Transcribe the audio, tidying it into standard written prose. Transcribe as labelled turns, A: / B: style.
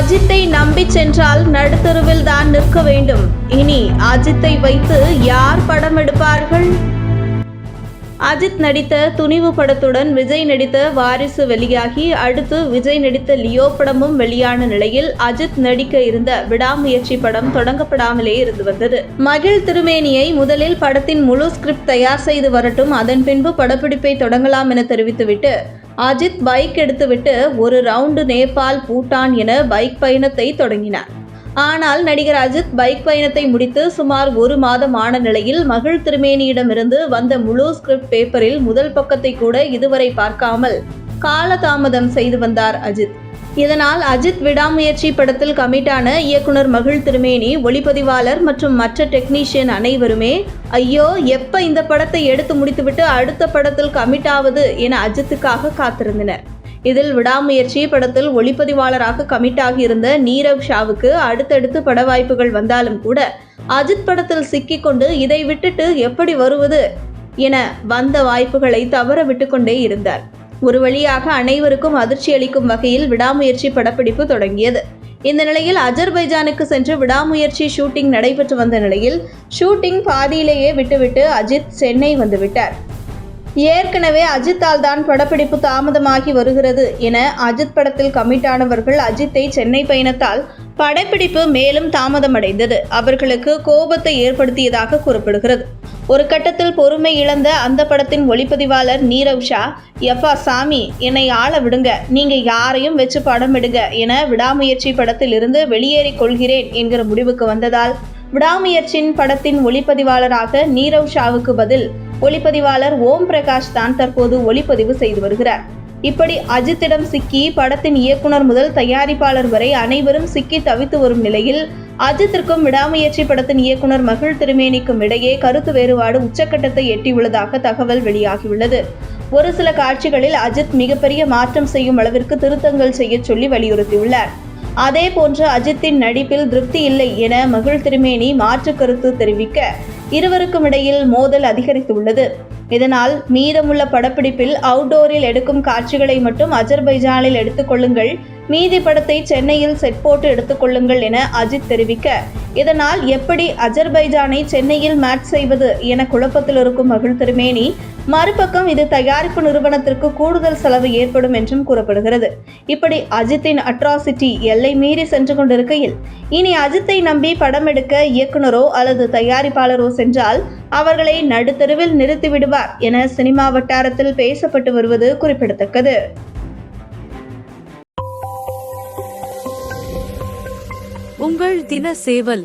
A: அஜித்தை நம்பி சென்றால் நடுத்தருவில் தான் நிற்க வேண்டும். இனி அஜித்தை வைத்து யார் படம் எடுப்பார்கள்? அஜித் நடித்த துணிவு படத்துடன் விஜய் நடித்த வாரிசு வெளியாகி அடுத்து விஜய் நடித்த லியோ படமும் வெளியான நிலையில் அஜித் நடிக்க இருந்த விடாமுயற்சி படம் தொடங்கப்படாமலே இருந்து வந்தது. மகிழ் திருமேனியை முதலில் படத்தின் முழு ஸ்கிரிப்ட் தயார் செய்து வரட்டும், அதன் பின்பு படப்பிடிப்பை தொடங்கலாம் என தெரிவித்துவிட்டு அஜித் பைக் எடுத்துவிட்டு ஒரு ரவுண்டு நேபாள், பூட்டான் என பைக் பயணத்தை தொடங்கினார். ஆனால் நடிகர் அஜித் பைக் பயணத்தை முடித்து சுமார் 1 மாதம் ஆன நிலையில் மகிழ் திருமேனியிடமிருந்து வந்த முழு ஸ்கிரிப்ட் பேப்பரில் முதல் பக்கத்தை கூட இதுவரை பார்க்காமல் காலதாமதம் செய்து வந்தார் அஜித். இதனால் அஜித் விடாமுயற்சி படத்தில் கமிட்டான இயக்குனர் மகிழ் திருமேனி, ஒளிப்பதிவாளர் மற்றும் மற்ற டெக்னீஷியன் அனைவருமே ஐயோ எப்ப இந்த படத்தை எடுத்து முடித்துவிட்டு அடுத்த படத்தில் கமிட் ஆவது என அஜித்துக்காக காத்திருந்தனர். இதில் விடாமுயற்சி படத்தில் ஒளிப்பதிவாளராக கமிட் ஆகியிருந்த நீரவ் ஷாவுக்கு அடுத்தடுத்து பட வாய்ப்புகள் வந்தாலும் கூட அஜித் படத்தில் சிக்கிக்கொண்டு இதை விட்டுட்டு எப்படி வருவது என வந்த வாய்ப்புகளை தவற விட்டுக்கொண்டே இருந்தார். ஒரு வழியாக அனைவருக்கும் அதிர்ச்சி அளிக்கும் வகையில் விடாமுயற்சி படப்பிடிப்பு தொடங்கியது. இந்த நிலையில் அஜர்பைஜானுக்கு சென்று விடாமுயற்சி ஷூட்டிங் நடைபெற்று வந்த நிலையில் ஷூட்டிங் பாதியிலேயே விட்டுவிட்டு அஜித் சென்னை வந்துவிட்டார். ஏற்கனவே அஜித்தால் தான் படப்பிடிப்பு தாமதமாகி வருகிறது என அஜித் படத்தில் கமிட் ஆனவர்கள் அஜித்தை சென்னை பயணத்தால் படப்பிடிப்பு மேலும் தாமதமடைந்தது அவர்களுக்கு கோபத்தை ஏற்படுத்தியதாக கூறப்படுகிறது. ஒரு கட்டத்தில் பொறுமை இழந்த அந்த படத்தின் ஒளிப்பதிவாளர் நீரவ் ஷா, எப்பா சாமி என்னை ஆள விடுங்க, நீங்க யாரையும் வச்சு படம் எடுங்க என விடாமுயற்சி படத்தில் இருந்து வெளியேறிக் கொள்கிறேன் என்கிற முடிவுக்கு வந்ததால் விடாமுயற்சியின் படத்தின் ஒளிப்பதிவாளராக நீரவ் ஷாவுக்கு பதில் ஒளிப்பதிவாளர் ஓம் பிரகாஷ் தான் தற்போது ஒளிப்பதிவு செய்து வருகிறார். இப்படி அஜித்திடம் சிக்கி படத்தின் இயக்குனர் முதல் தயாரிப்பாளர் வரை அனைவரும் சிக்கி தவித்து வரும் நிலையில் அஜித்திற்கும் விடாமுயற்சி படத்தின் இயக்குனர் மகிழ் திருமேனிக்கும் இடையே கருத்து வேறுபாடு உச்சக்கட்டத்தை எட்டியுள்ளதாக தகவல் வெளியாகியுள்ளது. ஒரு சில காட்சிகளில் அஜித் மிகப்பெரிய மாற்றம் செய்யும் அளவிற்கு திருத்தங்கள் செய்ய சொல்லி வலியுறுத்தியுள்ளார். அதே போன்று அஜித்தின் நடிப்பில் திருப்தி இல்லை என மகிழ் திருமேனி மாற்று கருத்து தெரிவிக்க இருவருக்கும் இடையில் மோதல் அதிகரித்துள்ளது. இதனால் மீதமுள்ள படப்பிடிப்பில் அவுட்டோரில் எடுக்கும் காட்சிகளை மட்டும் அஜர்பைஜானில் எடுத்துக்கொள்ளுங்கள், மீதி படத்தை சென்னையில் செட் போட்டு எடுத்துக்கொள்ளுங்கள் என அஜித் தெரிவிக்க, இதனால் எப்படி அஜர்பைஜானை சென்னையில் மேட்ச் செய்வது என குழப்பத்தில் இருக்கும் மகிழ் திருமேனி, மறுபக்கம் இது தயாரிப்பு நிறுவனத்திற்கு கூடுதல் செலவு ஏற்படும் என்றும் கூறப்படுகிறது. இப்படி அஜித்தின் அட்ராசிட்டி எல்லை மீறி சென்று கொண்டிருக்கையில் இனி அஜித்தை நம்பி படம் எடுக்க இயக்குனரோ அல்லது தயாரிப்பாளரோ சென்றால் அவர்களை நடுத்தருவில் நிறுத்திவிடுவார் என சினிமா வட்டாரத்தில் பேசப்பட்டு வருவது குறிப்பிடத்தக்கது.
B: உங்கள் தின சேவல்